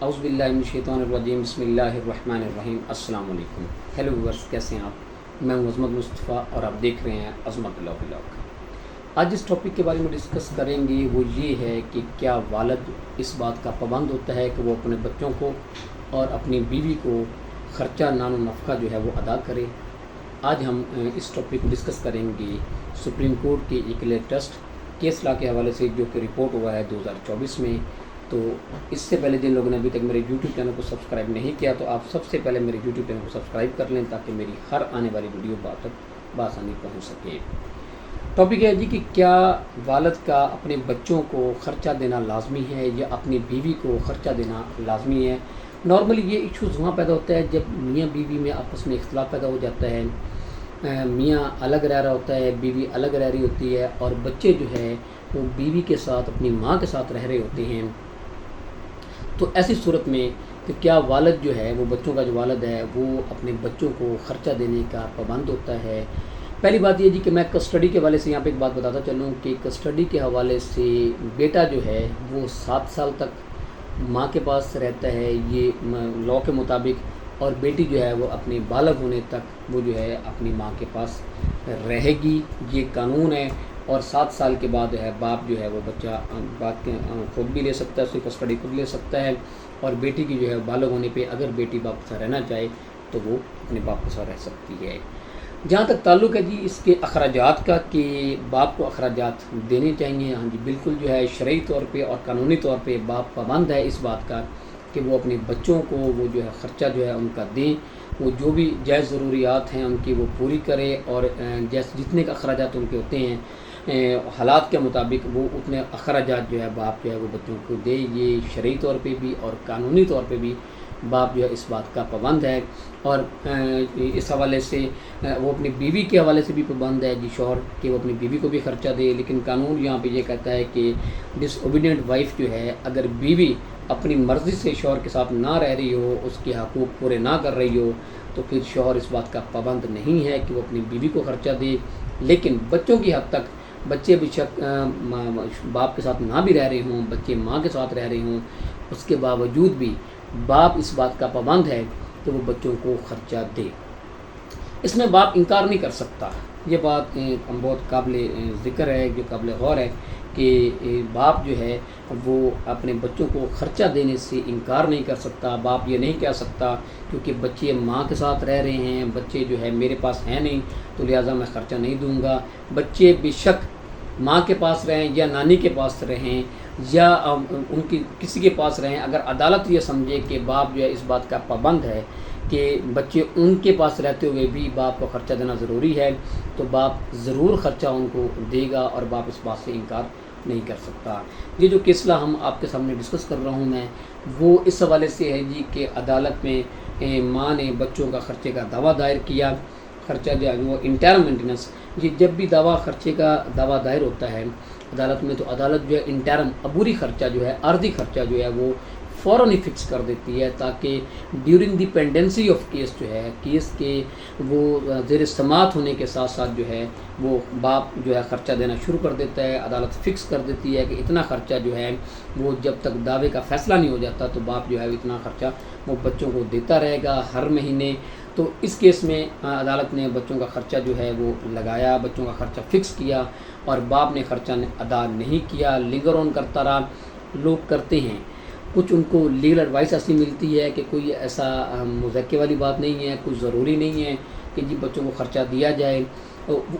اعوذ باللہ من الشیطان الرجیم بسم اللہ الرحمن الرحیم السلام علیکم. ہیلو ویورس، کیسے ہیں آپ؟ میں ہوں عظمت مصطفیٰ اور آپ دیکھ رہے ہیں عظمت اللہ ولاگ. آج جس ٹاپک کے بارے میں ڈسکس کریں گے وہ یہ ہے کہ کیا والد اس بات کا پابند ہوتا ہے کہ وہ اپنے بچوں کو اور اپنی بیوی کو خرچہ نان و نفقہ جو ہے وہ ادا کرے. آج ہم اس ٹاپک کو ڈسکس کریں گے سپریم کورٹ کے ایک لیٹسٹ کیس لا کے حوالے سے جو کہ رپورٹ ہوا ہے 2024 میں. تو اس سے پہلے جن لوگوں نے ابھی تک میرے یوٹیوب چینل کو سبسکرائب نہیں کیا تو آپ سب سے پہلے میرے یوٹیوب چینل کو سبسکرائب کر لیں تاکہ میری ہر آنے والی ویڈیو تک بآسانی پہنچ سکے. ٹاپک ہے جی کہ کیا والد کا اپنے بچوں کو خرچہ دینا لازمی ہے یا اپنی بیوی کو خرچہ دینا لازمی ہے. نارملی یہ ایشوز وہاں پیدا ہوتا ہے جب میاں بیوی میں آپس میں اختلاف پیدا ہو جاتا ہے. میاں الگ رہ رہا ہوتا ہے، بیوی الگ رہ رہی ہوتی ہے اور بچے جو ہے وہ بیوی کے ساتھ اپنی ماں کے ساتھ رہ رہے ہوتے ہیں. تو ایسی صورت میں کہ کیا والد جو ہے وہ بچوں کا جو والد ہے وہ اپنے بچوں کو خرچہ دینے کا پابند ہوتا ہے. پہلی بات یہ جی کہ میں کسٹڈی کے حوالے سے یہاں پہ ایک بات بتاتا چلوں کہ کسٹڈی کے حوالے سے بیٹا جو ہے وہ 7 سال تک ماں کے پاس رہتا ہے یہ لاء کے مطابق، اور بیٹی جو ہے وہ اپنے بالغ ہونے تک وہ جو ہے اپنی ماں کے پاس رہے گی. یہ قانون ہے. اور 7 سال کے بعد ہے باپ جو ہے وہ بچہ بات خود بھی لے سکتا ہے، اس کی کسٹڈی خود لے سکتا ہے. اور بیٹی کی جو ہے بالغ ہونے پہ اگر بیٹی باپ کے ساتھ رہنا چاہے تو وہ اپنے باپ کے ساتھ رہ سکتی ہے. جہاں تک تعلق ہے جی اس کے اخراجات کا کہ باپ کو اخراجات دینے چاہیے، ہاں جی بالکل جو ہے شرعی طور پہ اور قانونی طور پہ باپ پابند ہے اس بات کا کہ وہ اپنے بچوں کو وہ جو ہے خرچہ جو ہے ان کا دیں. وہ جو بھی جائز ضروریات ہیں ان کی وہ پوری کرے اور جتنے کا اخراجات ان کے ہوتے ہیں حالات کے مطابق وہ اتنے اخراجات جو ہے باپ جو ہے وہ بچوں کو دے. یہ شرعی طور پہ بھی اور قانونی طور پہ بھی باپ جو ہے اس بات کا پابند ہے. اور اس حوالے سے وہ اپنی بیوی کے حوالے سے بھی پابند ہے جی شوہر کہ وہ اپنی بیوی کو بھی خرچہ دے. لیکن قانون یہاں پہ یہ کہتا ہے کہ ڈس اوبیڈینٹ وائف جو ہے اگر بیوی اپنی مرضی سے شوہر کے ساتھ نہ رہ رہی ہو، اس کے حقوق پورے نہ کر رہی ہو، تو پھر شوہر اس بات کا پابند نہیں ہے کہ وہ اپنی بیوی کو خرچہ دے. لیکن بچوں کی حد تک بچے بے شک باپ کے ساتھ نہ بھی رہ رہے ہوں، بچے ماں کے ساتھ رہ رہے ہوں، اس کے باوجود بھی باپ اس بات کا پابند ہے کہ وہ بچوں کو خرچہ دے. اس میں باپ انکار نہیں کر سکتا. یہ بات بہت قابل ذکر ہے، جو قابل غور ہے کہ باپ جو ہے وہ اپنے بچوں کو خرچہ دینے سے انکار نہیں کر سکتا. باپ یہ نہیں کہہ سکتا کیونکہ بچے ماں کے ساتھ رہ رہے ہیں، بچے جو ہے میرے پاس ہیں نہیں تو لہٰذا میں خرچہ نہیں دوں گا. بچے بے شک ماں کے پاس رہیں یا نانی کے پاس رہیں یا ان کی کسی کے پاس رہیں، اگر عدالت یہ سمجھے کہ باپ جو ہے اس بات کا پابند ہے کہ بچے ان کے پاس رہتے ہوئے بھی باپ کو خرچہ دینا ضروری ہے تو باپ ضرور خرچہ ان کو دے گا اور باپ اس بات سے انکار نہیں کر سکتا. یہ جو کیسلہ ہم آپ کے سامنے ڈسکس کر رہا ہوں میں وہ اس حوالے سے ہے جی کہ عدالت میں ماں نے بچوں کا خرچے کا دعویٰ دائر کیا. خرچہ جو ہے وہ انٹرم مینٹیننس، یہ جب بھی خرچے کا دعویٰ دائر ہوتا ہے عدالت میں تو عدالت جو ہے انٹرم عبوری خرچہ جو ہے عارضی خرچہ جو ہے وہ فوراً ہی فکس کر دیتی ہے تاکہ during the pendency of case جو ہے کیس کے وہ زیر سماعت ہونے کے ساتھ ساتھ جو ہے وہ باپ جو ہے خرچہ دینا شروع کر دیتا ہے. عدالت فکس کر دیتی ہے کہ اتنا خرچہ جو ہے وہ جب تک دعوے کا فیصلہ نہیں ہو جاتا تو باپ جو ہے اتنا خرچہ وہ بچوں کو دیتا رہے گا ہر مہینے. تو اس کیس میں عدالت نے بچوں کا خرچہ جو ہے وہ لگایا، بچوں کا خرچہ فکس کیا اور باپ نے خرچہ ادا نہیں کیا، لنگر آن کرتا رہا. لوگ کرتے ہیں، کچھ ان کو لیگل ایڈوائس ایسی ملتی ہے کہ کوئی ایسا مذاکرے والی بات نہیں ہے، کچھ ضروری نہیں ہے کہ جی بچوں کو خرچہ دیا جائے.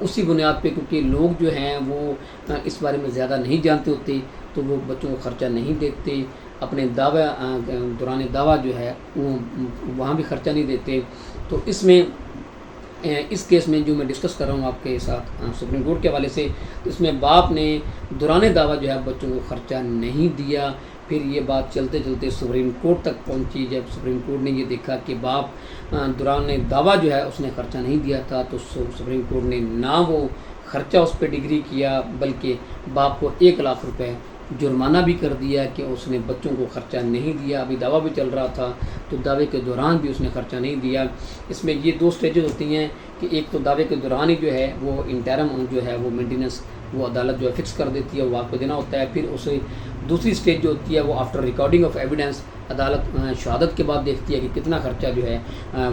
اسی بنیاد پہ کیونکہ لوگ جو ہیں وہ اس بارے میں زیادہ نہیں جانتے ہوتے تو وہ بچوں کو خرچہ نہیں دیتے. اپنے دوران دعویٰ جو ہے وہاں بھی خرچہ نہیں دیتے. تو اس کیس میں جو میں ڈسکس کر رہا ہوں آپ کے ساتھ سپریم کورٹ کے حوالے سے، تو اس میں باپ نے دوران دعویٰ جو ہے بچوں کو خرچہ نہیں دیا. پھر یہ بات چلتے چلتے سپریم کورٹ تک پہنچی. جب سپریم کورٹ نے یہ دیکھا کہ باپ دوران دعویٰ جو ہے اس نے خرچہ نہیں دیا تھا تو سپریم کورٹ نے نہ وہ خرچہ اس پہ ڈگری کیا بلکہ باپ کو 1 لاکھ روپے جرمانہ بھی کر دیا کہ اس نے بچوں کو خرچہ نہیں دیا. ابھی دعویٰ بھی چل رہا تھا تو دعوے کے دوران بھی اس نے خرچہ نہیں دیا. اس میں یہ 2 سٹیجز ہوتی ہیں کہ ایک تو دعوے کے دوران ہی جو ہے وہ انٹرم جو ہے وہ مینٹیننس وہ عدالت جو ہے فکس کر دیتی ہے وہ آپ کو دینا ہوتا ہے. پھر اسے دوسری اسٹیج جو ہوتی ہے وہ آفٹر ریکارڈنگ آف ایویڈنس، عدالت شہادت کے بعد دیکھتی ہے کہ کتنا خرچہ جو ہے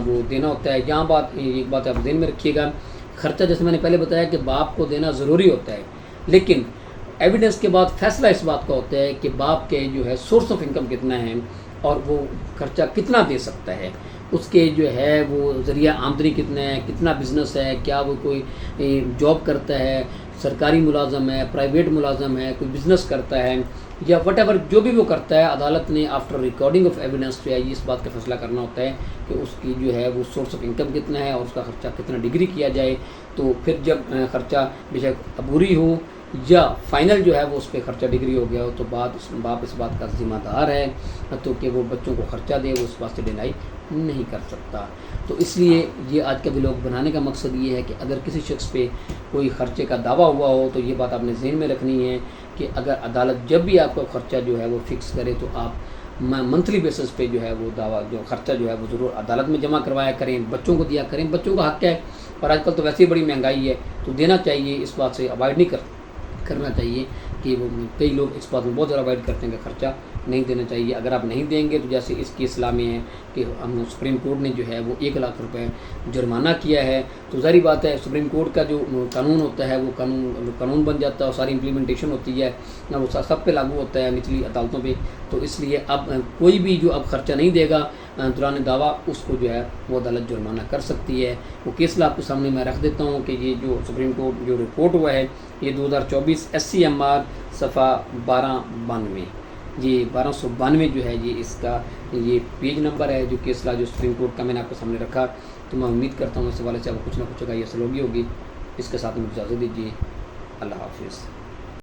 وہ دینا ہوتا ہے۔ یہاں ایک بات آپ ذہن میں رکھیے گا، خرچہ جیسے میں نے پہلے بتایا کہ باپ کو دینا ضروری ہوتا ہے، لیکن ایویڈنس کے بعد فیصلہ اس بات کا ہوتا ہے کہ باپ کے جو ہے سورس آف انکم کتنا ہے اور وہ خرچہ کتنا دے سکتا ہے، اس کے جو ہے وہ ذریعہ آمدنی کتنا ہے، کتنا بزنس ہے، کیا وہ کوئی جاب کرتا ہے، سرکاری ملازم ہے، پرائیویٹ ملازم ہے، کوئی بزنس کرتا ہے یا وٹ ایور جو بھی وہ کرتا ہے، عدالت نے آفٹر ریکارڈنگ آف ایویڈنس جو ہے اس بات کا فیصلہ کرنا ہوتا ہے کہ اس کی جو ہے وہ سورس آف انکم کتنا ہے اور اس کا خرچہ کتنا ڈگری کیا جائے۔ تو پھر جب خرچہ بے شک عبوری ہو یا فائنل جو ہے وہ اس پہ خرچہ ڈگری ہو گیا ہو تو باپ اس بات کا ذمہ دار ہے تو کہ وہ بچوں کو خرچہ دے، وہ اس بات سے ڈینائی نہیں کر سکتا۔ تو اس لیے یہ آج کا ولاگ بنانے کا مقصد یہ ہے کہ اگر کسی شخص پہ کوئی خرچے کا دعویٰ ہوا ہو تو یہ بات آپ نے ذہن میں رکھنی ہے کہ اگر عدالت جب بھی آپ کا خرچہ جو ہے وہ فکس کرے تو آپ منتھلی بیسس پہ جو ہے وہ دعویٰ جو خرچہ جو ہے وہ ضرور عدالت میں جمع کروایا کریں، بچوں کو دیا کریں، بچوں کا حق ہے، اور آج کل تو ویسے ہی بڑی مہنگائی ہے تو دینا چاہیے، اس بات سے اوائڈ نہیں کرنا چاہیے کہ وہ کئی لوگ اس بات میں بہت زیادہ اوائڈ کرتے ہیں کہ خرچہ نہیں دینا چاہیے۔ اگر آپ نہیں دیں گے تو جیسے اس کی اصلاح میں ہے کہ ہم سپریم کورٹ نے جو ہے وہ 1 لاکھ روپے جرمانہ کیا ہے، تو ظاہری بات ہے سپریم کورٹ کا جو قانون ہوتا ہے وہ قانون بن جاتا ہے اور ساری امپلیمنٹیشن ہوتی ہے نہ، وہ سب پہ لاگو ہوتا ہے نچلی عدالتوں پہ۔ تو اس لیے اب کوئی بھی جو اب خرچہ نہیں دے گا دوران دعویٰ اس کو جو ہے وہ عدالت جرمانہ کر سکتی ہے۔ وہ کیس آپ کے سامنے میں رکھ دیتا ہوں کہ یہ جو سپریم کورٹ جو رپورٹ ہوا ہے یہ 2024 SCMR صفحہ 1292، یہ 1292 جو ہے یہ اس کا یہ پیج نمبر ہے جو کیس جو سپریم کورٹ کا میں نے آپ کے سامنے رکھا۔ تو میں امید کرتا ہوں اس حوالے سے آپ کو کچھ نہ کچھ کا یہ سلوگی ہوگی۔ اس کے ساتھ مجھے اجازت دیجیے، اللہ حافظ۔